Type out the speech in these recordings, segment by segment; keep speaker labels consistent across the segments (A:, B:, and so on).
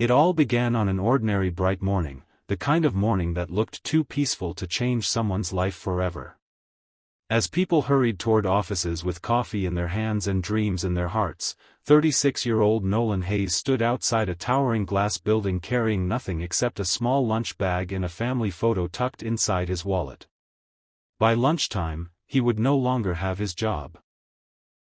A: It all began on an ordinary bright morning, the kind of morning that looked too peaceful to change someone's life forever. As people hurried toward offices with coffee in their hands and dreams in their hearts, 36-year-old Nolan Hayes stood outside a towering glass building carrying nothing except a small lunch bag and a family photo tucked inside his wallet. By lunchtime, he would no longer have his job.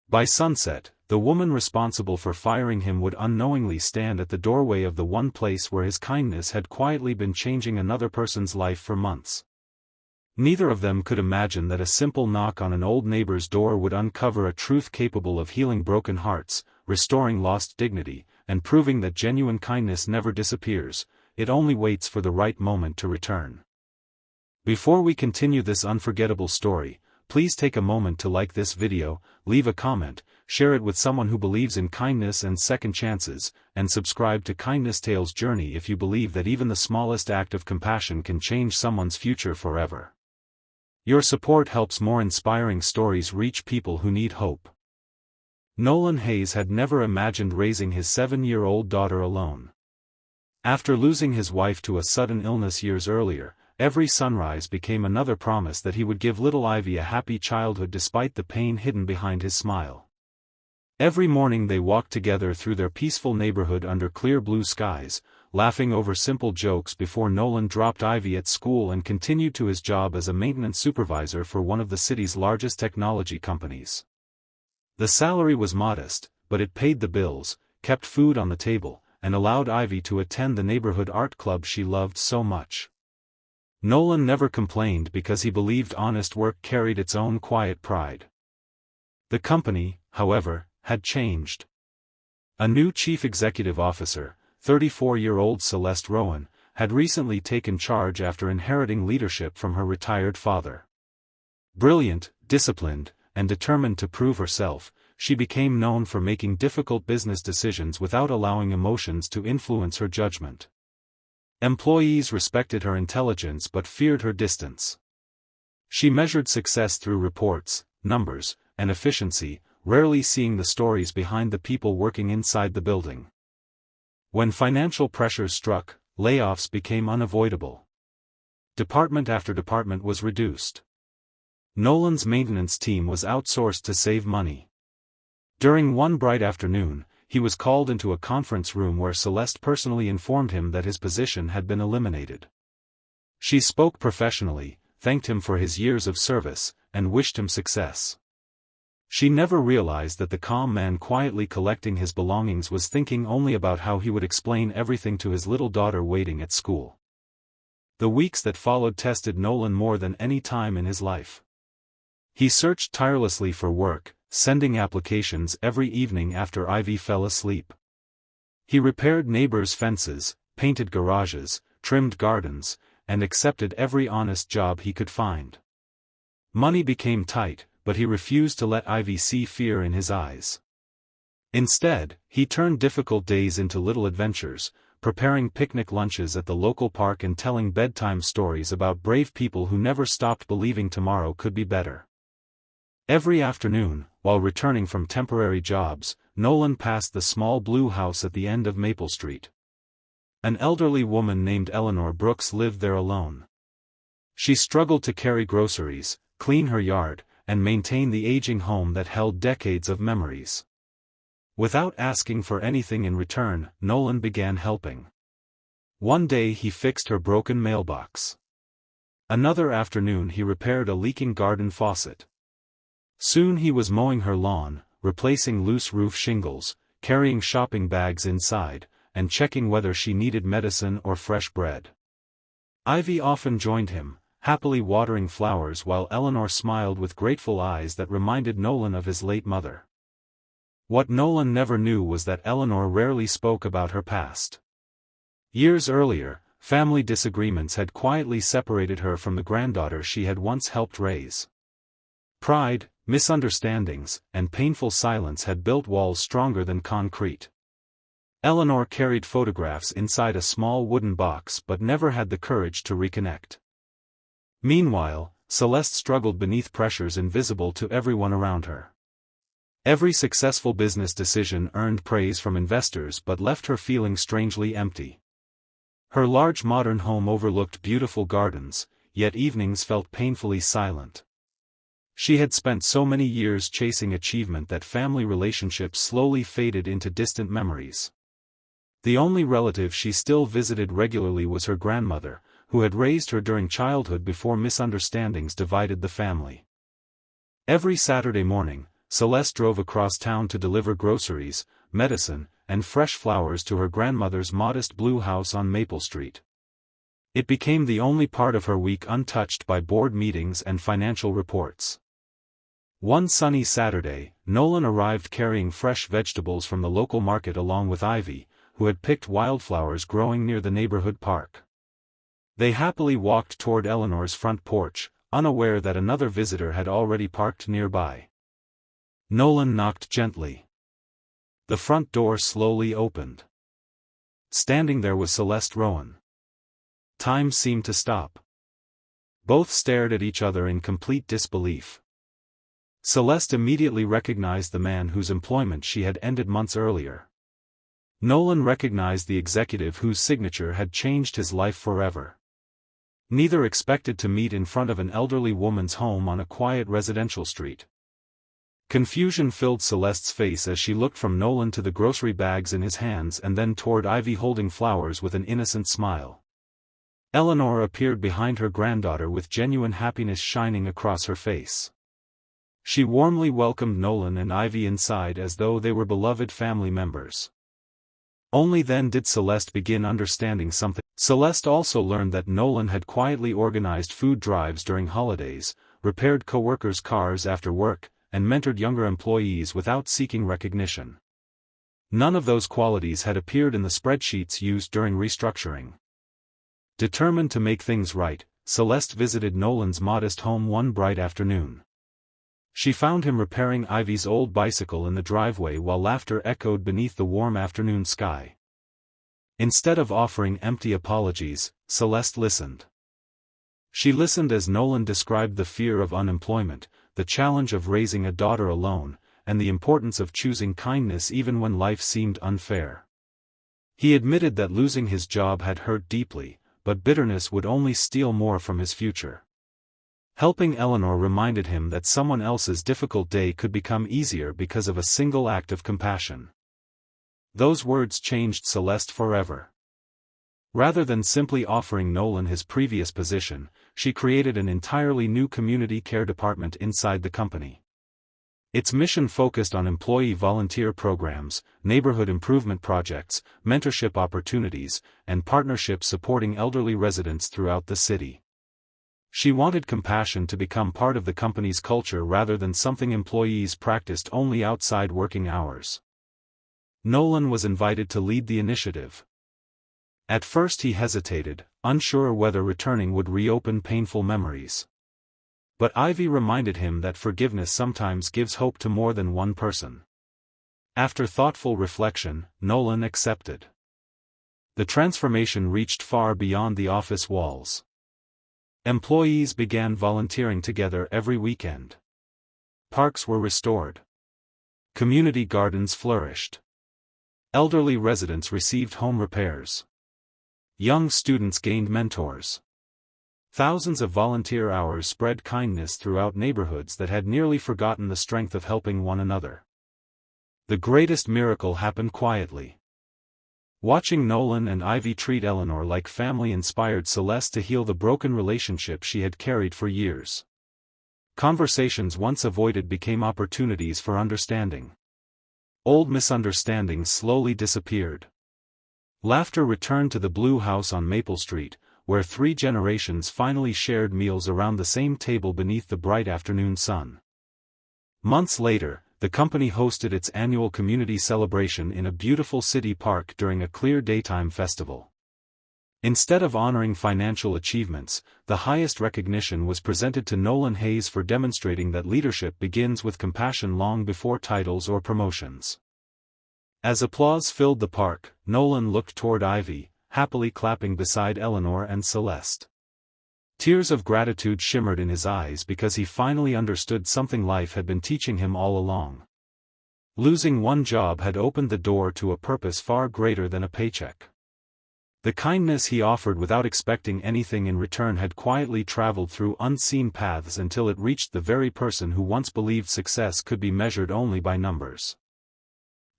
A: By sunset, the woman responsible for firing him would unknowingly stand at the doorway of the one place where his kindness had quietly been changing another person's life for months. Neither of them could imagine that a simple knock on an old neighbor's door would uncover a truth capable of healing broken hearts, restoring lost dignity, and proving that genuine kindness never disappears, it only waits for the right moment to return. Before we continue this unforgettable story, please take a moment to like this video, leave a comment, share it with someone who believes in kindness and second chances, and subscribe to Kindness Tales Journey if you believe that even the smallest act of compassion can change someone's future forever. Your support helps more inspiring stories reach people who need hope. Nolan Hayes had never imagined raising his 7-year-old daughter alone. After losing his wife to a sudden illness years earlier, every sunrise became another promise that he would give little Ivy a happy childhood despite the pain hidden behind his smile. Every morning they walked together through their peaceful neighborhood under clear blue skies, laughing over simple jokes before Nolan dropped Ivy at school and continued to his job as a maintenance supervisor for one of the city's largest technology companies. The salary was modest, but it paid the bills, kept food on the table, and allowed Ivy to attend the neighborhood art club she loved so much. Nolan never complained because he believed honest work carried its own quiet pride. The company, however, had changed. A new chief executive officer, 34-year-old Celeste Rowan, had recently taken charge after inheriting leadership from her retired father. Brilliant, disciplined, and determined to prove herself, she became known for making difficult business decisions without allowing emotions to influence her judgment. Employees respected her intelligence but feared her distance. She measured success through reports, numbers, and efficiency, rarely seeing the stories behind the people working inside the building. When financial pressures struck, layoffs became unavoidable. Department after department was reduced. Nolan's maintenance team was outsourced to save money. During one bright afternoon, he was called into a conference room where Celeste personally informed him that his position had been eliminated. She spoke professionally, thanked him for his years of service, and wished him success. She never realized that the calm man quietly collecting his belongings was thinking only about how he would explain everything to his little daughter waiting at school. The weeks that followed tested Nolan more than any time in his life. He searched tirelessly for work, sending applications every evening after Ivy fell asleep. He repaired neighbors' fences, painted garages, trimmed gardens, and accepted every honest job he could find. Money became tight, but he refused to let Ivy see fear in his eyes. Instead, he turned difficult days into little adventures, preparing picnic lunches at the local park and telling bedtime stories about brave people who never stopped believing tomorrow could be better. Every afternoon, while returning from temporary jobs, Nolan passed the small blue house at the end of Maple Street. An elderly woman named Eleanor Brooks lived there alone. She struggled to carry groceries, clean her yard, and maintain the aging home that held decades of memories. Without asking for anything in return, Nolan began helping. One day he fixed her broken mailbox. Another afternoon he repaired a leaking garden faucet. Soon he was mowing her lawn, replacing loose roof shingles, carrying shopping bags inside, and checking whether she needed medicine or fresh bread. Ivy often joined him, happily watering flowers while Eleanor smiled with grateful eyes that reminded Nolan of his late mother. What Nolan never knew was that Eleanor rarely spoke about her past. Years earlier, family disagreements had quietly separated her from the granddaughter she had once helped raise. Pride, misunderstandings, and painful silence had built walls stronger than concrete. Eleanor carried photographs inside a small wooden box but never had the courage to reconnect. Meanwhile, Celeste struggled beneath pressures invisible to everyone around her. Every successful business decision earned praise from investors but left her feeling strangely empty. Her large modern home overlooked beautiful gardens, yet evenings felt painfully silent. She had spent so many years chasing achievement that family relationships slowly faded into distant memories. The only relative she still visited regularly was her grandmother, who had raised her during childhood before misunderstandings divided the family. Every Saturday morning, Celeste drove across town to deliver groceries, medicine, and fresh flowers to her grandmother's modest blue house on Maple Street. It became the only part of her week untouched by board meetings and financial reports. One sunny Saturday, Nolan arrived carrying fresh vegetables from the local market along with Ivy, who had picked wildflowers growing near the neighborhood park. They happily walked toward Eleanor's front porch, unaware that another visitor had already parked nearby. Nolan knocked gently. The front door slowly opened. Standing there was Celeste Rowan. Time seemed to stop. Both stared at each other in complete disbelief. Celeste immediately recognized the man whose employment she had ended months earlier. Nolan recognized the executive whose signature had changed his life forever. Neither expected to meet in front of an elderly woman's home on a quiet residential street. Confusion filled Celeste's face as she looked from Nolan to the grocery bags in his hands and then toward Ivy holding flowers with an innocent smile. Eleanor appeared behind her granddaughter with genuine happiness shining across her face. She warmly welcomed Nolan and Ivy inside as though they were beloved family members. Only then did Celeste begin understanding something. Celeste also learned that Nolan had quietly organized food drives during holidays, repaired co-workers' cars after work, and mentored younger employees without seeking recognition. None of those qualities had appeared in the spreadsheets used during restructuring. Determined to make things right, Celeste visited Nolan's modest home one bright afternoon. She found him repairing Ivy's old bicycle in the driveway while laughter echoed beneath the warm afternoon sky. Instead of offering empty apologies, Celeste listened. She listened as Nolan described the fear of unemployment, the challenge of raising a daughter alone, and the importance of choosing kindness even when life seemed unfair. He admitted that losing his job had hurt deeply, but bitterness would only steal more from his future. Helping Eleanor reminded him that someone else's difficult day could become easier because of a single act of compassion. Those words changed Celeste forever. Rather than simply offering Nolan his previous position, she created an entirely new community care department inside the company. Its mission focused on employee volunteer programs, neighborhood improvement projects, mentorship opportunities, and partnerships supporting elderly residents throughout the city. She wanted compassion to become part of the company's culture rather than something employees practiced only outside working hours. Nolan was invited to lead the initiative. At first he hesitated, unsure whether returning would reopen painful memories. But Ivy reminded him that forgiveness sometimes gives hope to more than one person. After thoughtful reflection, Nolan accepted. The transformation reached far beyond the office walls. Employees began volunteering together every weekend. Parks were restored. Community gardens flourished. Elderly residents received home repairs. Young students gained mentors. Thousands of volunteer hours spread kindness throughout neighborhoods that had nearly forgotten the strength of helping one another. The greatest miracle happened quietly. Watching Nolan and Ivy treat Eleanor like family inspired Celeste to heal the broken relationship she had carried for years. Conversations once avoided became opportunities for understanding. Old misunderstandings slowly disappeared. Laughter returned to the Blue House on Maple Street, where 3 generations finally shared meals around the same table beneath the bright afternoon sun. Months later, the company hosted its annual community celebration in a beautiful city park during a clear daytime festival. Instead of honoring financial achievements, the highest recognition was presented to Nolan Hayes for demonstrating that leadership begins with compassion long before titles or promotions. As applause filled the park, Nolan looked toward Ivy, happily clapping beside Eleanor and Celeste. Tears of gratitude shimmered in his eyes because he finally understood something life had been teaching him all along. Losing one job had opened the door to a purpose far greater than a paycheck. The kindness he offered without expecting anything in return had quietly traveled through unseen paths until it reached the very person who once believed success could be measured only by numbers.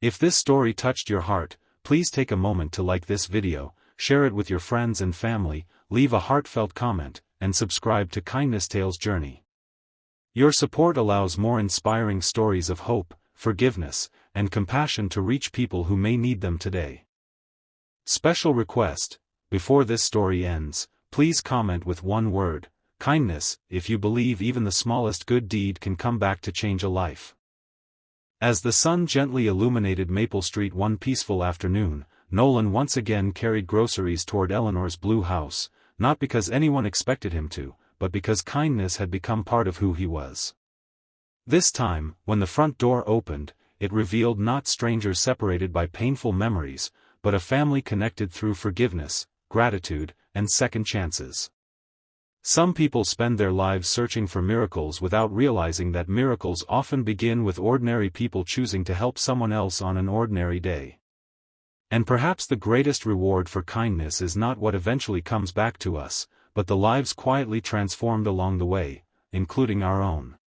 A: If this story touched your heart, please take a moment to like this video, share it with your friends and family, leave a heartfelt comment, and subscribe to Kindness Tales Journey. Your support allows more inspiring stories of hope, forgiveness, and compassion to reach people who may need them today. Special request: before this story ends, please comment with one word, kindness, if you believe even the smallest good deed can come back to change a life. As the sun gently illuminated Maple Street one peaceful afternoon, Nolan once again carried groceries toward Eleanor's blue house, not because anyone expected him to, but because kindness had become part of who he was. This time, when the front door opened, it revealed not strangers separated by painful memories, but a family connected through forgiveness, gratitude, and second chances. Some people spend their lives searching for miracles without realizing that miracles often begin with ordinary people choosing to help someone else on an ordinary day. And perhaps the greatest reward for kindness is not what eventually comes back to us, but the lives quietly transformed along the way, including our own.